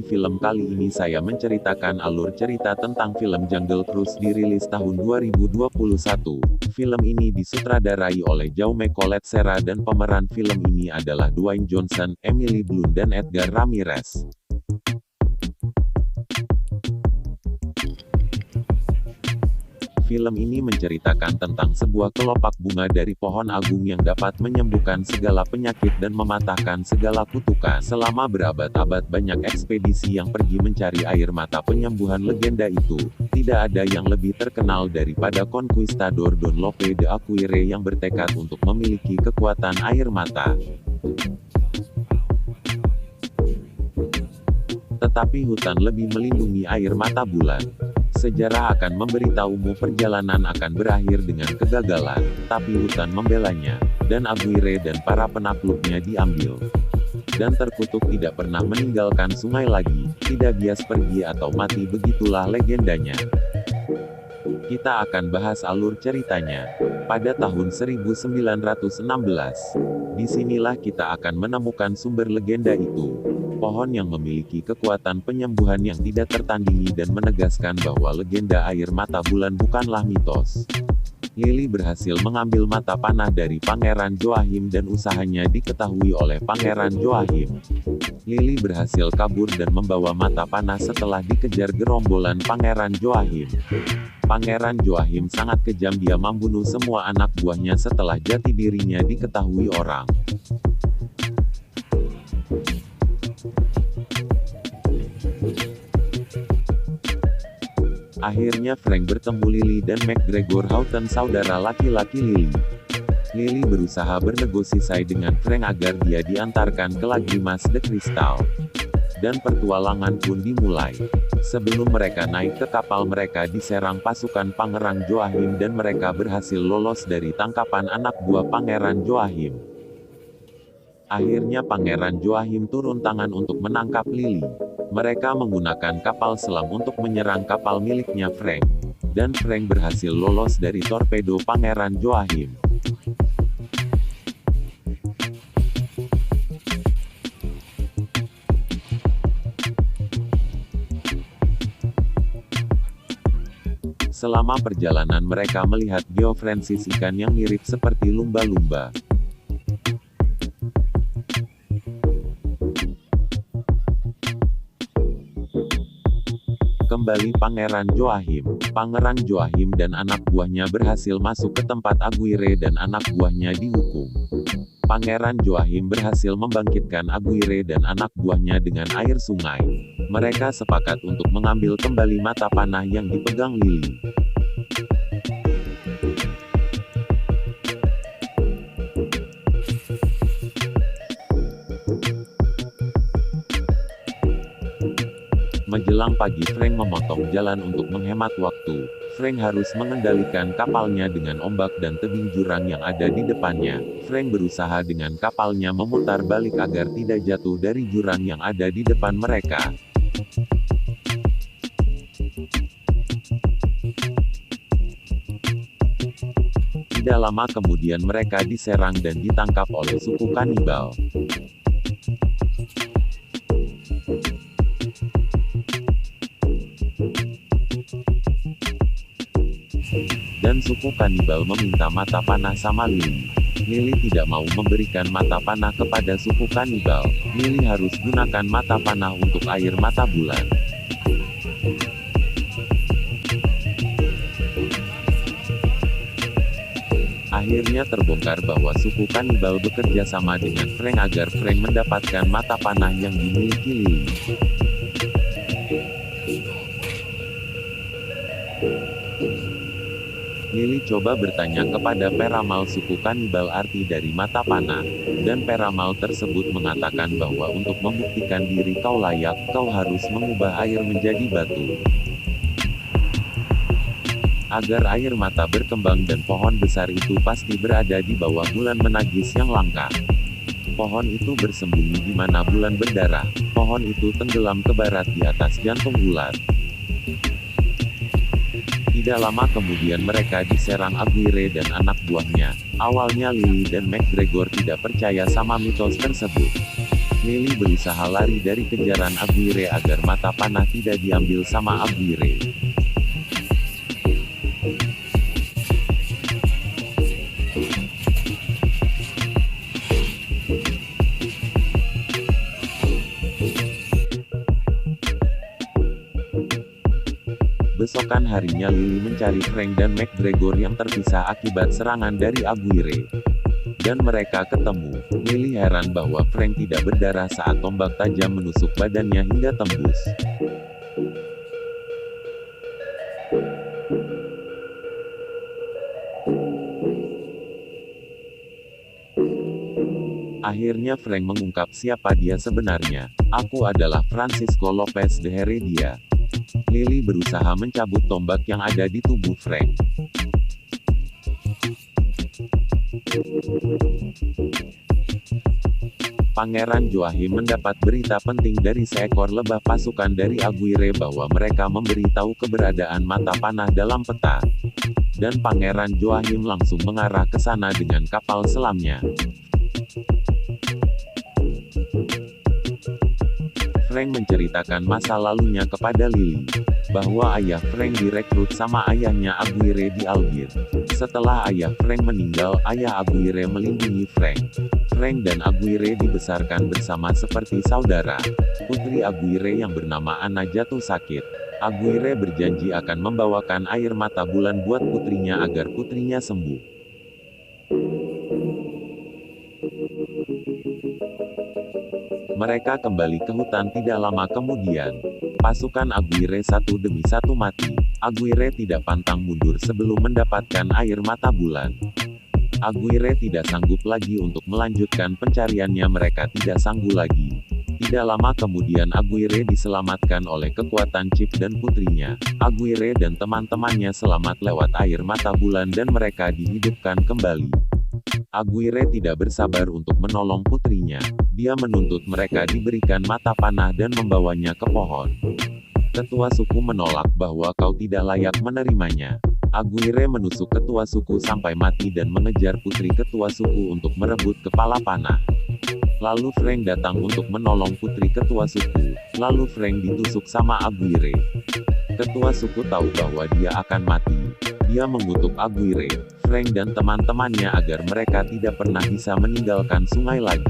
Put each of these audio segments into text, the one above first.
film kali ini saya menceritakan alur cerita tentang film Jungle Cruise dirilis tahun 2021. Film ini disutradarai oleh Jaume Collet Serra dan pemeran film ini adalah Dwayne Johnson, Emily Blunt dan Edgar Ramirez. Film ini menceritakan tentang sebuah kelopak bunga dari pohon agung yang dapat menyembuhkan segala penyakit dan mematahkan segala kutukan. Selama berabad-abad banyak ekspedisi yang pergi mencari air mata penyembuhan legenda itu. Tidak ada yang lebih terkenal daripada Conquistador Don Lope de Aguirre yang bertekad untuk memiliki kekuatan air mata. Tetapi hutan lebih melindungi air mata bulan. Sejarah akan memberitahumu perjalanan akan berakhir dengan kegagalan, tapi hutan membelanya, dan Aguirre dan para penakluknya diambil. Dan terkutuk tidak pernah meninggalkan sungai lagi, tidak bias pergi atau mati, begitulah legendanya. Kita akan bahas alur ceritanya. Pada tahun 1916, disinilah kita akan menemukan sumber legenda itu. Pohon yang memiliki kekuatan penyembuhan yang tidak tertandingi dan menegaskan bahwa legenda air mata bulan bukanlah mitos. Lily berhasil mengambil mata panah dari Pangeran Joachim dan usahanya diketahui oleh Pangeran Joachim. Lily berhasil kabur dan membawa mata panah setelah dikejar gerombolan Pangeran Joachim. Pangeran Joachim sangat kejam, dia membunuh semua anak buahnya setelah jati dirinya diketahui orang. Akhirnya Frank bertemu Lily dan McGregor Houghton, saudara laki-laki Lily. Lily berusaha bernegosiasi dengan Frank agar dia diantarkan ke Lagrimas de Cristal. Dan pertualangan pun dimulai. Sebelum mereka naik ke kapal, mereka diserang pasukan Pangeran Joachim dan mereka berhasil lolos dari tangkapan anak buah Pangeran Joachim. Akhirnya Pangeran Joachim turun tangan untuk menangkap Lily. Mereka menggunakan kapal selam untuk menyerang kapal miliknya Frank. Dan Frank berhasil lolos dari torpedo Pangeran Joachim. Selama perjalanan mereka melihat geofrancis, ikan yang mirip seperti lumba-lumba. Kembali Pangeran Joachim dan anak buahnya berhasil masuk ke tempat Aguirre dan anak buahnya dihukum. Pangeran Joachim berhasil membangkitkan Aguirre dan anak buahnya dengan air sungai. Mereka sepakat untuk mengambil kembali mata panah yang dipegang Lily. Menjelang pagi, Frank memotong jalan untuk menghemat waktu. Frank harus mengendalikan kapalnya dengan ombak dan tebing jurang yang ada di depannya. Frank berusaha dengan kapalnya memutar balik agar tidak jatuh dari jurang yang ada di depan mereka. Tidak lama kemudian mereka diserang dan ditangkap oleh suku kanibal. Dan suku kanibal meminta mata panah sama Lily. Lily tidak mau memberikan mata panah kepada suku kanibal. Lily harus gunakan mata panah untuk air mata bulan. Akhirnya terbongkar bahwa suku kanibal bekerja sama dengan Frank agar Frank mendapatkan mata panah yang dimiliki Lily. Lily coba bertanya kepada peramal suku kanibal arti dari mata panah, dan peramal tersebut mengatakan bahwa untuk membuktikan diri kau layak, kau harus mengubah air menjadi batu. Agar air mata berkembang dan pohon besar itu pasti berada di bawah bulan menagis yang langka. Pohon itu bersembunyi di mana bulan berdarah, pohon itu tenggelam ke barat di atas jantung ular. Tidak lama kemudian mereka diserang Aguirre dan anak buahnya. Awalnya Lily dan McGregor tidak percaya sama mitos tersebut. Lily berusaha lari dari kejaran Aguirre agar mata panah tidak diambil sama Aguirre. Besokan harinya Lily mencari Frank dan McGregor yang terpisah akibat serangan dari Aguirre. Dan mereka ketemu. Lily heran bahwa Frank tidak berdarah saat tombak tajam menusuk badannya hingga tembus. Akhirnya Frank mengungkap siapa dia sebenarnya. Aku adalah Francisco Lopez de Heredia. Lily berusaha mencabut tombak yang ada di tubuh Frank. Pangeran Joachim mendapat berita penting dari seekor lebah pasukan dari Aguirre bahwa mereka memberitahu keberadaan mata panah dalam peta. Dan Pangeran Joachim langsung mengarah ke sana dengan kapal selamnya. Frank menceritakan masa lalunya kepada Lily, bahwa ayah Frank direkrut sama ayahnya Aguirre di Algier. Setelah ayah Frank meninggal, ayah Aguirre melindungi Frank. Frank dan Aguirre dibesarkan bersama seperti saudara. Putri Aguirre yang bernama Ana jatuh sakit. Aguirre berjanji akan membawakan air mata bulan buat putrinya agar putrinya sembuh. Mereka kembali ke hutan tidak lama kemudian. Pasukan Aguirre satu demi satu mati. Aguirre tidak pantang mundur sebelum mendapatkan air mata bulan. Aguirre tidak sanggup lagi untuk melanjutkan pencariannya, mereka tidak sanggup lagi. Tidak lama kemudian Aguirre diselamatkan oleh kekuatan Chip dan putrinya. Aguirre dan teman-temannya selamat lewat air mata bulan dan mereka dihidupkan kembali. Aguirre tidak bersabar untuk menolong putrinya. Dia menuntut mereka diberikan mata panah dan membawanya ke pohon. Ketua suku menolak bahwa kau tidak layak menerimanya. Aguirre menusuk ketua suku sampai mati dan mengejar putri ketua suku untuk merebut kepala panah. Lalu Frank datang untuk menolong putri ketua suku. Lalu Frank ditusuk sama Aguirre. Ketua suku tahu bahwa dia akan mati. Dia mengutuk Aguirre, Frank dan teman-temannya agar mereka tidak pernah bisa meninggalkan sungai lagi.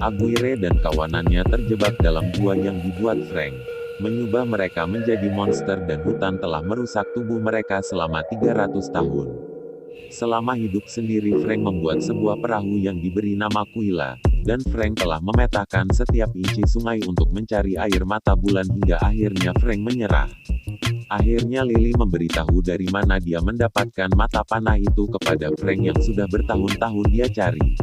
Aguirre dan kawanannya terjebak dalam gua yang dibuat Frank. Mengubah mereka menjadi monster dan hutan telah merusak tubuh mereka selama 300 tahun. Selama hidup sendiri Frank membuat sebuah perahu yang diberi nama Kuila. Dan Frank telah memetakan setiap inci sungai untuk mencari air mata bulan hingga akhirnya Frank menyerah. Akhirnya Lily memberitahu dari mana dia mendapatkan mata panah itu kepada Frank yang sudah bertahun-tahun dia cari.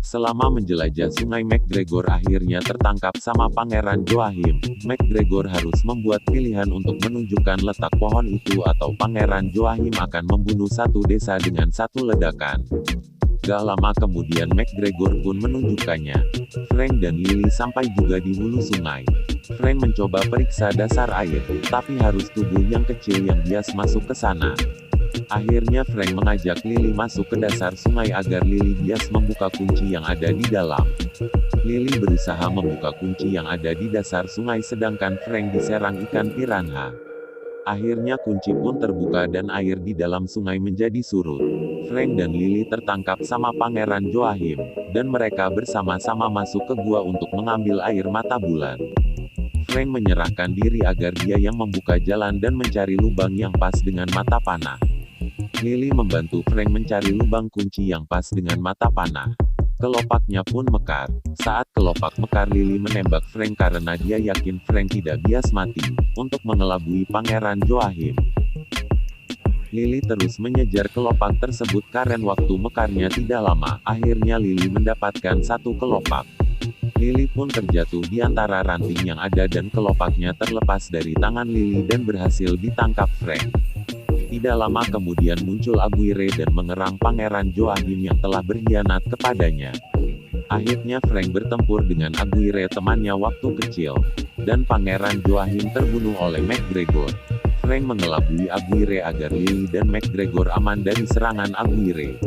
Selama menjelajah sungai, McGregor akhirnya tertangkap sama Pangeran Joachim. McGregor harus membuat pilihan untuk menunjukkan letak pohon itu atau Pangeran Joachim akan membunuh satu desa dengan satu ledakan. Gak lama kemudian McGregor pun menunjukkannya. Frank dan Lily sampai juga di hulu sungai. Frank mencoba periksa dasar air, tapi harus tubuh yang kecil yang bias masuk ke sana. Akhirnya Frank mengajak Lily masuk ke dasar sungai agar Lily bias membuka kunci yang ada di dalam. Lily berusaha membuka kunci yang ada di dasar sungai sedangkan Frank diserang ikan piranha. Akhirnya kunci pun terbuka dan air di dalam sungai menjadi surut. Frank dan Lily tertangkap sama Pangeran Joachim, dan mereka bersama-sama masuk ke gua untuk mengambil air mata bulan. Frank menyerahkan diri agar dia yang membuka jalan dan mencari lubang yang pas dengan mata panah. Lily membantu Frank mencari lubang kunci yang pas dengan mata panah. Kelopaknya pun mekar. Saat kelopak mekar, Lily menembak Frank karena dia yakin Frank tidak bias mati, untuk mengelabui Pangeran Joachim. Lily terus mengejar kelopak tersebut karena waktu mekarnya tidak lama. Akhirnya Lily mendapatkan satu kelopak. Lily pun terjatuh di antara ranting yang ada dan kelopaknya terlepas dari tangan Lily dan berhasil ditangkap Frank. Tidak lama kemudian muncul Aguirre dan mengerang Pangeran Joachim yang telah berkhianat kepadanya. Akhirnya Frank bertempur dengan Aguirre temannya waktu kecil, dan Pangeran Joachim terbunuh oleh McGregor. Frank mengelabui Aguirre agar Lily dan McGregor aman dari serangan Aguirre.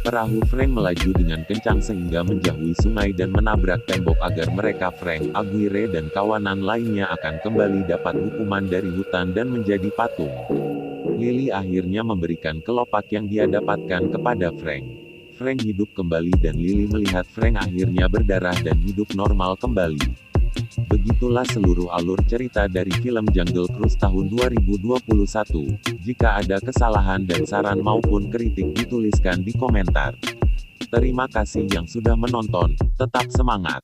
Perahu Frank melaju dengan kencang sehingga menjauhi sungai dan menabrak tembok agar mereka Frank, Aguirre dan kawanan lainnya akan kembali dapat hukuman dari hutan dan menjadi patung. Lily akhirnya memberikan kelopak yang dia dapatkan kepada Frank. Frank hidup kembali dan Lily melihat Frank akhirnya berdarah dan hidup normal kembali. Begitulah seluruh alur cerita dari film Jungle Cruise tahun 2021. Jika ada kesalahan dan saran maupun kritik dituliskan di komentar. Terima kasih yang sudah menonton, tetap semangat!